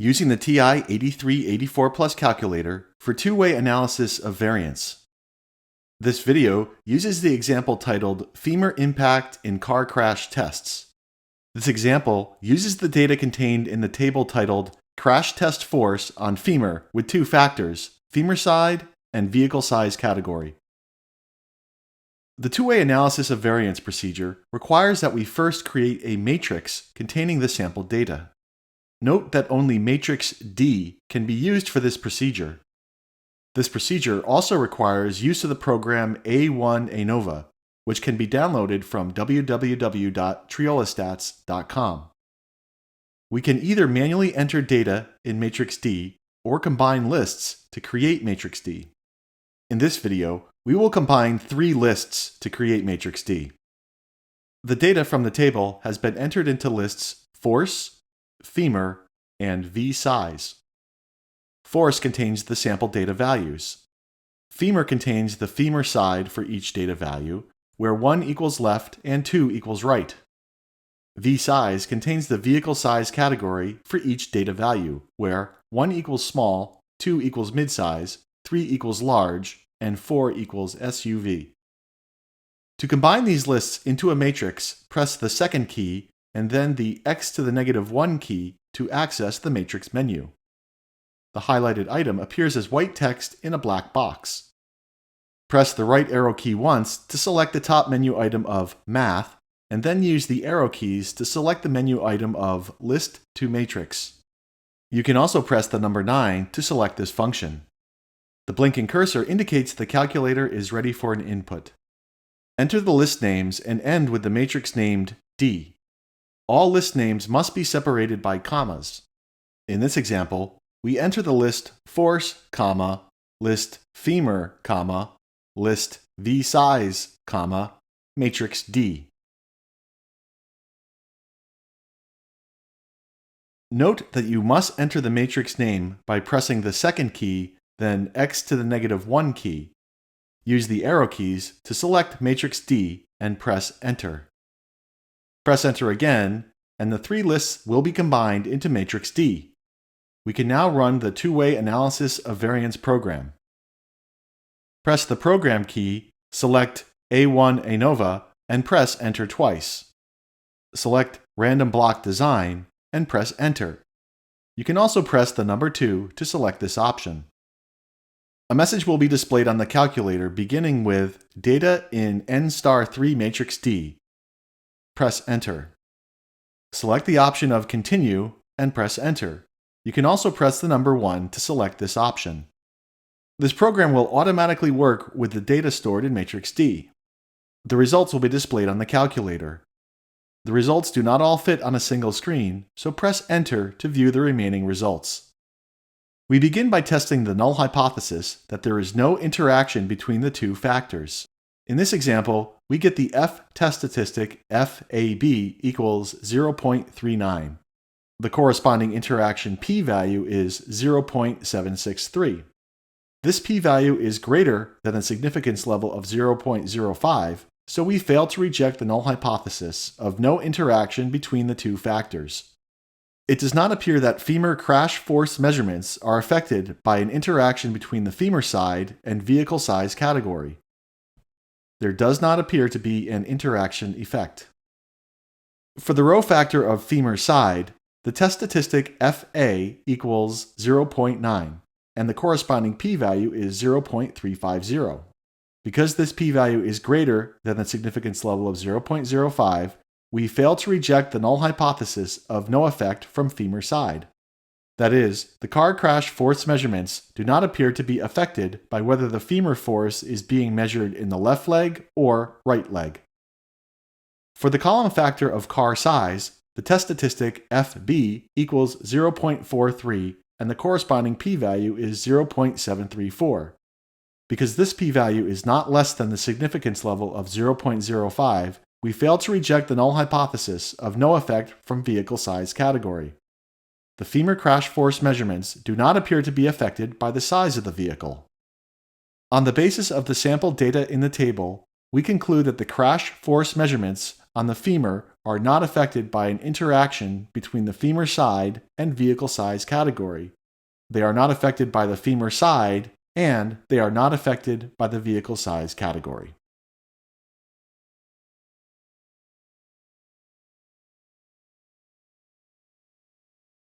using the TI-83 Plus calculator for two-way analysis of variance. This video uses the example titled Femur Impact in Car Crash Tests. This example uses the data contained in the table titled Crash Test Force on Femur with two factors, femur side and vehicle size category. The two-way analysis of variance procedure requires that we first create a matrix containing the sampled data. Note that only matrix D can be used for this procedure. This procedure also requires use of the program A1 ANOVA, which can be downloaded from www.triolastats.com. We can either manually enter data in matrix D or combine lists to create matrix D. In this video, we will combine three lists to create matrix D. The data from the table has been entered into lists force, femur, and V size. Force contains the sample data values. Femur contains the femur side for each data value, where 1 equals left and 2 equals right. V size contains the vehicle size category for each data value, where 1 equals small, 2 equals midsize, 3 equals large, and 4 equals SUV. To combine these lists into a matrix, press the second key and then the x to the negative 1 key to access the matrix menu. The highlighted item appears as white text in a black box. Press the right arrow key once to select the top menu item of Math, and then use the arrow keys to select the menu item of List to Matrix. You can also press the number 9 to select this function. The blinking cursor indicates the calculator is ready for an input. Enter the list names and end with the matrix named D. All list names must be separated by commas. In this example, we enter the list force, comma, list femur, comma, list V size, comma, matrix D. Note that you must enter the matrix name by pressing the second key, then x to the negative 1 key. Use the arrow keys to select matrix D and press enter. Press enter again, and the three lists will be combined into matrix D. We can now run the two-way analysis of variance program. Press the program key, select A1 ANOVA, and press enter twice. Select Random Block Design and press enter. You can also press the number 2 to select this option. A message will be displayed on the calculator beginning with Data in N*3 matrix D. Press enter. Select the option of Continue and press enter. You can also press the number 1 to select this option. This program will automatically work with the data stored in matrix D. The results will be displayed on the calculator. The results do not all fit on a single screen, so press enter to view the remaining results. We begin by testing the null hypothesis that there is no interaction between the two factors. In this example, we get the F test statistic FAB equals 0.39. The corresponding interaction p-value is 0.763. This p-value is greater than the significance level of 0.05, so we fail to reject the null hypothesis of no interaction between the two factors. It does not appear that femur crash force measurements are affected by an interaction between the femur side and vehicle size category. There does not appear to be an interaction effect. For the row factor of femur side, the test statistic FA equals 0.9, and the corresponding p-value is 0.350. Because this p-value is greater than the significance level of 0.05, we fail to reject the null hypothesis of no effect from femur side. That is, the car crash force measurements do not appear to be affected by whether the femur force is being measured in the left leg or right leg. For the column factor of car size, the test statistic FB equals 0.43 and the corresponding p-value is 0.734. Because this p-value is not less than the significance level of 0.05, we fail to reject the null hypothesis of no effect from vehicle size category. The femur crash force measurements do not appear to be affected by the size of the vehicle. On the basis of the sampled data in the table, we conclude that the crash force measurements on the femur are not affected by an interaction between the femur side and vehicle size category. They are not affected by the femur side, and they are not affected by the vehicle size category.